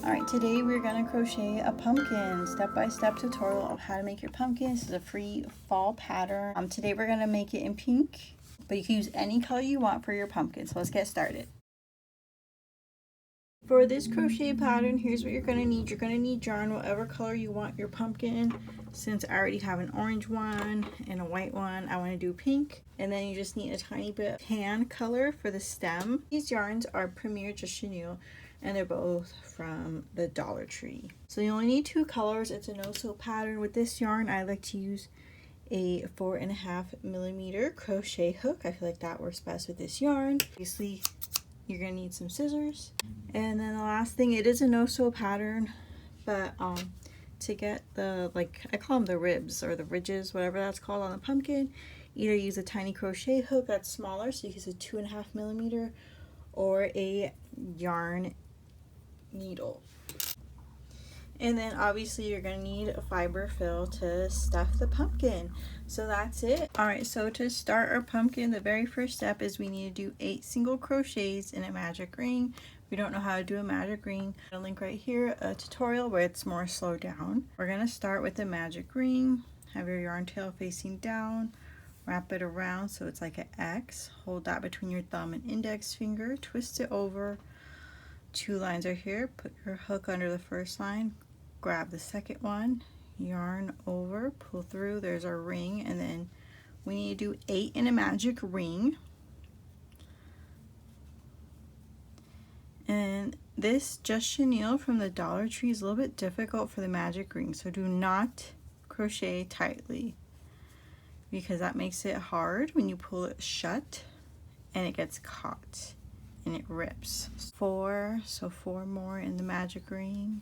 Alright, today we're going to crochet a pumpkin, step-by-step tutorial of how to make your pumpkin. This is a free fall pattern. Today we're going to make it in pink, but you can use any color you want for your pumpkin. So let's get started. For this crochet pattern, here's what you're going to need. You're going to need yarn, whatever color you want your pumpkin. Since I already have an orange one and a white one, I want to do pink. And then you just need a tiny bit of tan color for the stem. These yarns are Premier de Chenille, and they're both from the Dollar Tree. So you only need 2 colors. It's a no-sew pattern. With this yarn, I like to use a 4.5mm crochet hook. I feel like that works best with this yarn. Obviously, you're gonna need some scissors. And then the last thing, it is a no-sew pattern, but to get the, like, I call them the ribs or the ridges, whatever that's called on the pumpkin, either use a tiny crochet hook that's smaller, so you use a 2.5mm, or a yarn needle. And then obviously you're gonna need a fiber fill to stuff the pumpkin. So that's it. Alright, so to start our pumpkin, the very first step is we need to do 8 single crochets in a magic ring. If you don't know how to do a magic ring, I'll link right here a tutorial where it's more slowed down. We're gonna start with the magic ring. Have your yarn tail facing down, wrap it around so it's like an X. Hold that between your thumb and index finger, twist it over. 2 lines are here. Put your hook under the first line, grab the second one, yarn over, pull through, there's our ring, and then we need to do 8 in a magic ring. And this Just Chenille from the Dollar Tree is a little bit difficult for the magic ring, so do not crochet tightly, because that makes it hard when you pull it shut and it gets caught and it rips. 4, so 4 more in the magic ring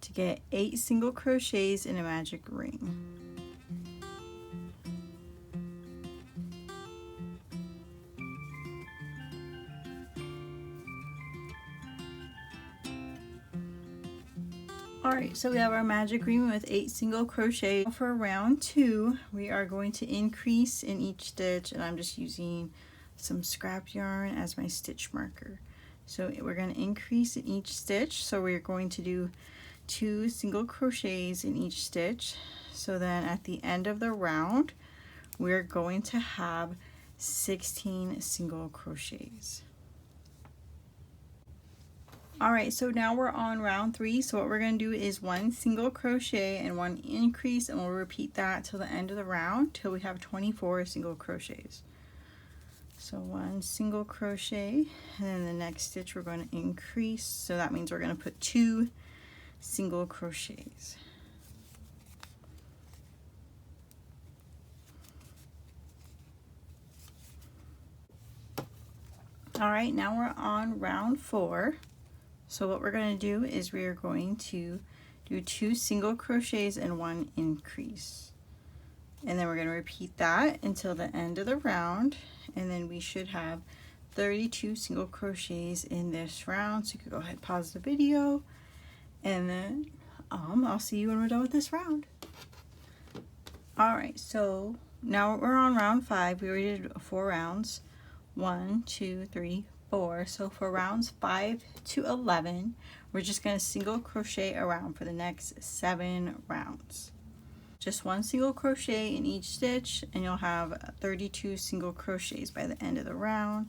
to get 8 single crochets in a magic ring. Alright, so we have our magic ring with 8 single crochet. For round 2, we are going to increase in each stitch, and I'm just using some scrap yarn as my stitch marker. So we're going to increase in each stitch, so we're going to do 2 single crochets in each stitch. So then at the end of the round, we're going to have 16 single crochets. Alright, so now we're on round 3. So what we're going to do is 1 single crochet and 1 increase, and we'll repeat that till the end of the round till we have 24 single crochets. So 1 single crochet, and then the next stitch we're going to increase, so that means we're going to put 2 single crochets. Alright, now we're on round 4. So what we're going to do is we are going to do 2 single crochets and 1 increase. And then we're going to repeat that until the end of the round, and then we should have 32 single crochets in this round. So you could go ahead and pause the video, and then I'll see you when we're done with this round. Alright, so now we're on round 5. We already did 4 rounds. 1, 2, 3, 4. So for rounds 5 to 11, we're just going to single crochet around for the next 7 rounds. Just 1 single crochet in each stitch, and you'll have 32 single crochets by the end of the round.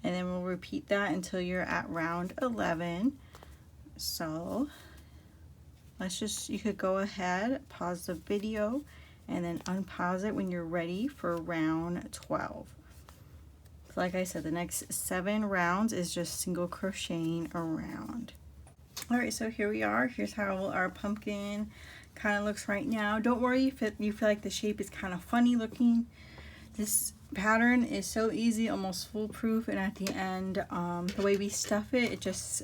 And then we'll repeat that until you're at round 11. So you could go ahead, pause the video, and then unpause it when you're ready for round 12. So like I said, the next 7 rounds is just single crocheting around. Alright, so here we are. Here's how our pumpkin kind of looks right now. Don't worry if you feel like the shape is kind of funny looking. This pattern is so easy, almost foolproof, and at the end, the way we stuff it, it just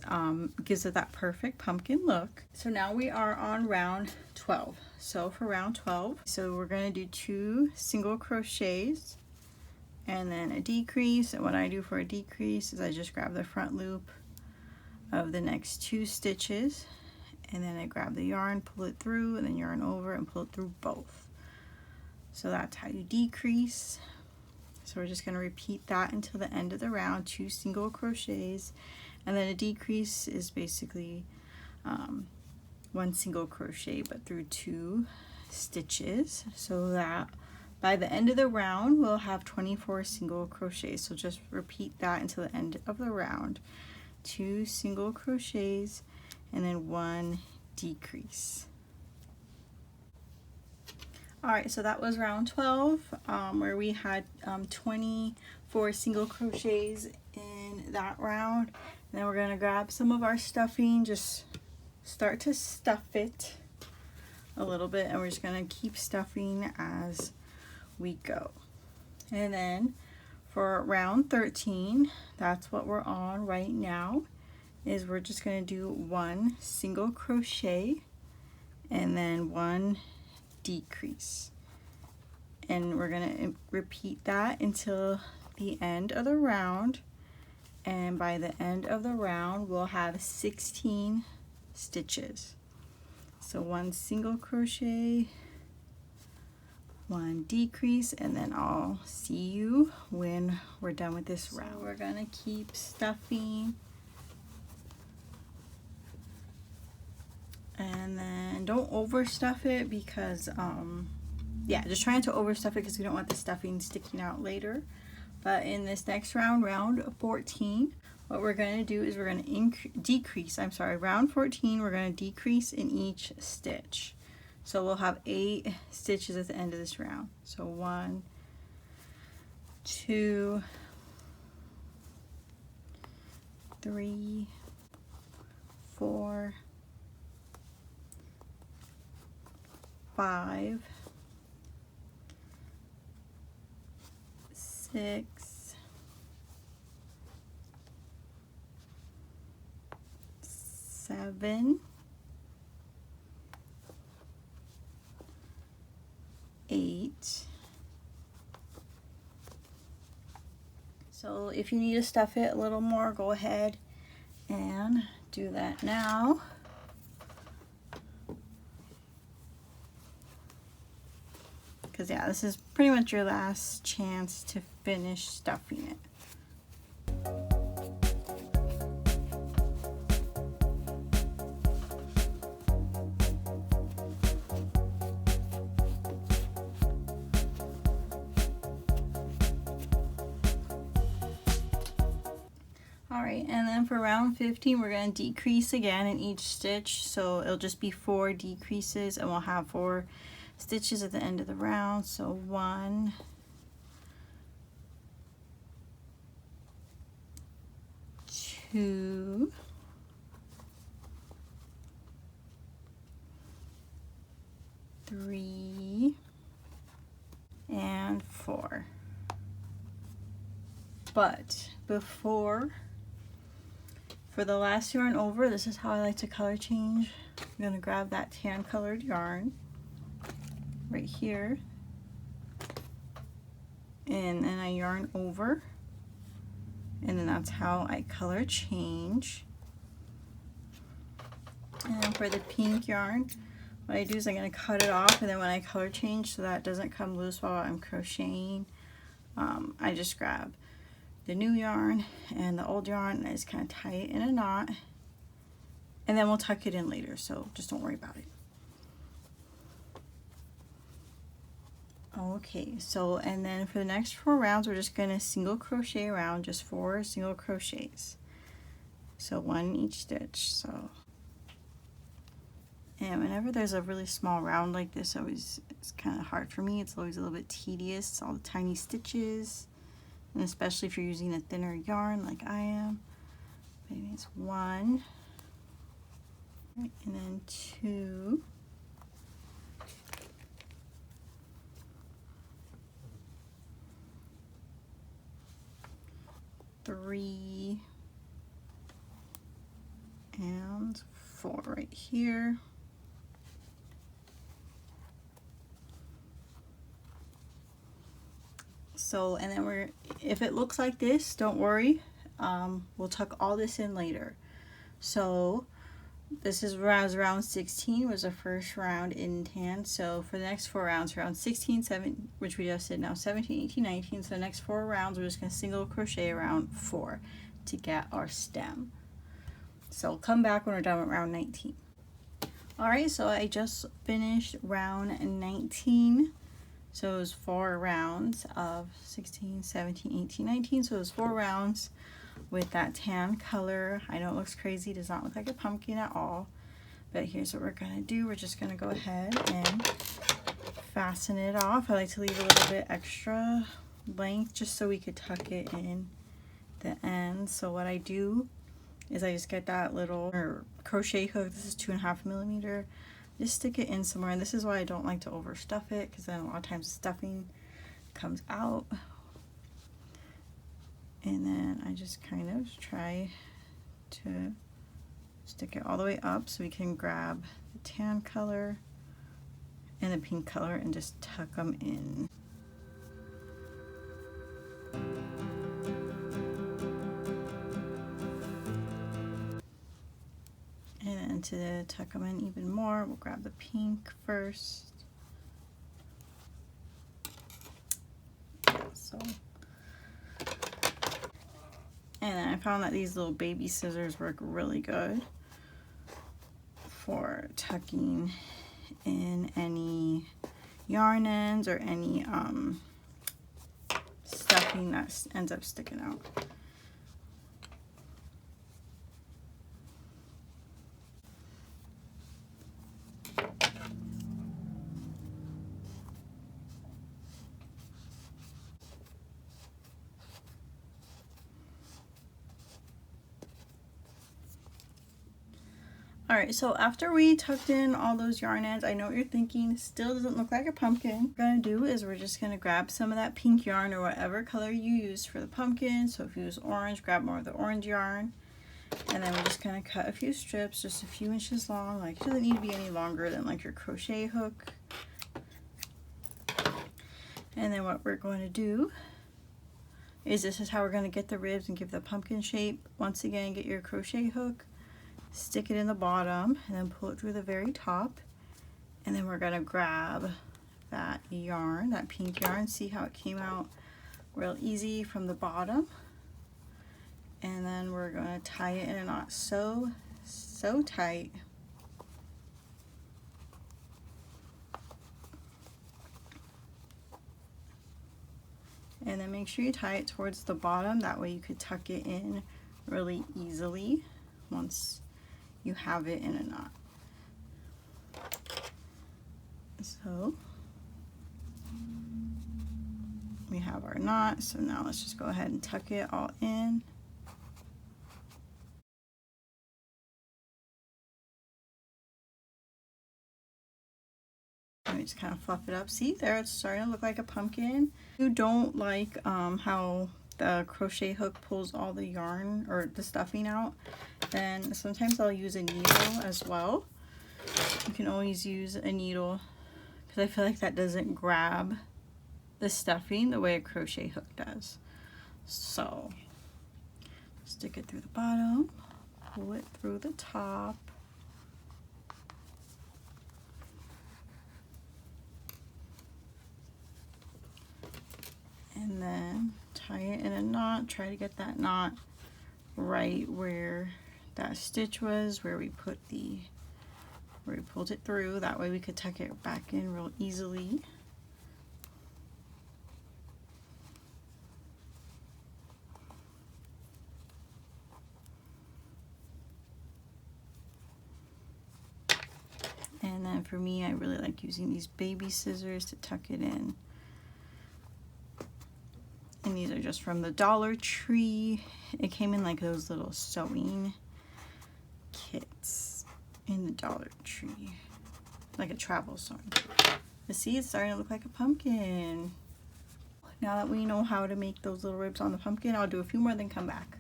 gives it that perfect pumpkin look. So now we are on round 12. So for round 12, so we're going to do 2 single crochets and then a decrease. And what I do for a decrease is I just grab the front loop of the next 2 stitches, and then I grab the yarn, pull it through, and then yarn over and pull it through both. So that's how you decrease. So we're just going to repeat that until the end of the round, 2 single crochets, and then a decrease is basically 1 single crochet but through 2 stitches, so that by the end of the round we'll have 24 single crochets. So just repeat that until the end of the round, 2 single crochets and then 1 decrease. Alright, so that was round 12, where we had 24 single crochets in that round. And then we're going to grab some of our stuffing, just start to stuff it a little bit, and we're just going to keep stuffing as we go. And then for round 13, that's what we're on right now, is we're just going to do 1 single crochet and then 1 decrease, and we're going to repeat that until the end of the round, and by the end of the round we'll have 16 stitches. So 1 single crochet, 1 decrease, and then I'll see you when we're done with this round. So we're going to keep stuffing, and then don't overstuff it because yeah, just trying to overstuff it because we don't want the stuffing sticking out later. But in this next round, round 14, what we're going to do is we're going to decrease, round 14, we're going to decrease in each stitch. So we'll have 8 stitches at the end of this round. So 1, 2, 3, 4, 5, 6, 7, 8. So if you need to stuff it a little more, go ahead and do that now. Because yeah, this is pretty much your last chance to finish stuffing it. Alright, and then for round 15 we're going to decrease again in each stitch, so it'll just be 4 decreases, and we'll have 4 stitches at the end of the round. So 1, 2, 3, and 4. But before, for the last yarn over, this is how I like to color change. I'm going to grab that tan colored yarn right here, and then I yarn over, and then that's how I color change. And for the pink yarn, what I do is I'm going to cut it off, and then when I color change, so that it doesn't come loose while I'm crocheting, I just grab the new yarn and the old yarn, and I just kind of tie it in a knot, and then we'll tuck it in later, so just don't worry about it. Okay, so and then for the next 4 rounds we're just going to single crochet around, just 4 single crochets, so 1 in each stitch. So, and whenever there's a really small round like this, it's kind of hard for me. It's always a little bit tedious, all the tiny stitches, and especially if you're using a thinner yarn like I am. Maybe it's 1, and then 2, 3, and 4 right here. So, and then if it looks like this, don't worry, we'll tuck all this in later. So This is round 16 was the first round in tan. So for the next 4 rounds, round 16, 7, which we just did now, 17, 18, 19. So the next 4 rounds, we're just going to single crochet around 4 to get our stem. So we'll come back when we're done with round 19. Alright, so I just finished round 19. So it was 4 rounds of 16, 17, 18, 19. So it was 4 rounds with that tan color. I know it looks crazy, it does not look like a pumpkin at all, but here's what we're gonna do. We're just gonna go ahead and fasten it off. I like to leave a little bit extra length just so we could tuck it in the end. So what I do is I just get that little crochet hook. This is 2.5 millimeter. Just stick it in somewhere, and this is why I don't like to overstuff it, because then a lot of times stuffing comes out. And then I just kind of try to stick it all the way up so we can grab the tan color and the pink color and just tuck them in. And then to tuck them in even more, we'll grab the pink first. So. And then I found that these little baby scissors work really good for tucking in any yarn ends or any stuffing that ends up sticking out. Alright, so after we tucked in all those yarn ends, I know what you're thinking, still doesn't look like a pumpkin. What we're going to do is we're just going to grab some of that pink yarn or whatever color you use for the pumpkin. So if you use orange, grab more of the orange yarn. And then we're just going to cut a few strips, just a few inches long. Like, it doesn't need to be any longer than like your crochet hook. And then what we're going to do is this is how we're going to get the ribs and give the pumpkin shape. Once again, get your crochet hook, stick it in the bottom, and then pull it through the very top. And then we're going to grab that yarn, that pink yarn. See how it came out real easy from the bottom. And then we're going to tie it in a knot so tight. And then make sure you tie it towards the bottom. That way you could tuck it in really easily once you have it in a knot. So we have our knot. So now let's just go ahead and tuck it all in. And we just kind of fluff it up. See there, it's starting to look like a pumpkin. If you don't like how the crochet hook pulls all the yarn or the stuffing out, then sometimes I'll use a needle as well. You can always use a needle because I feel like that doesn't grab the stuffing the way a crochet hook does. So stick it through the bottom, pull it through the top. And then tie it in a knot. Try to get that knot right where that stitch was, where we pulled it through. That way we could tuck it back in real easily. And then for me, I really like using these baby scissors to tuck it in. And these are just from the Dollar Tree. It came in like those little sewing kits in the Dollar Tree. Like a travel sewing kit. But see, it's starting to look like a pumpkin. Now that we know how to make those little ribs on the pumpkin, I'll do a few more, then come back.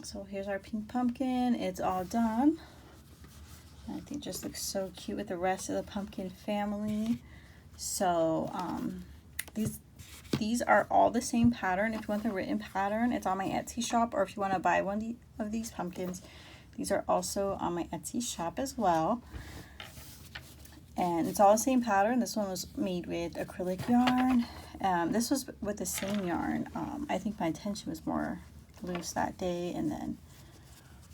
So here's our pink pumpkin. It's all done. I think it just looks so cute with the rest of the pumpkin family. So these are all the same pattern. If you want the written pattern, it's on my Etsy shop, or if you want to buy one of these pumpkins, These are also on my Etsy shop as well. And it's all the same pattern. This one was made with acrylic yarn. This was with the same yarn. I think my tension was more loose that day, and then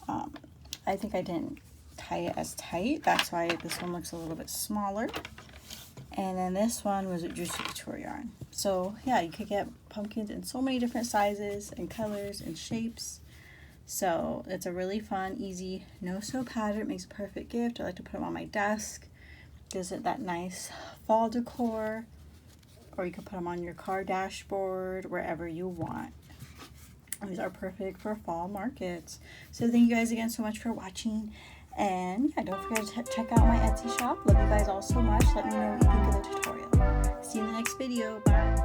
I think I didn't tie it as tight. That's why this one looks a little bit smaller. And then this one was a Juicy Couture yarn. So yeah, you could get pumpkins in so many different sizes and colors and shapes. So it's a really fun, easy, no-sew pattern. It makes a perfect gift. I like to put them on my desk. Gives it that nice fall decor. Or you can put them on your car dashboard, wherever you want. These are perfect for fall markets. So thank you guys again so much for watching. And yeah, don't forget to check out my Etsy shop. Love you guys all so much. Let me know what you think of the tutorial. See you in the next video. Bye.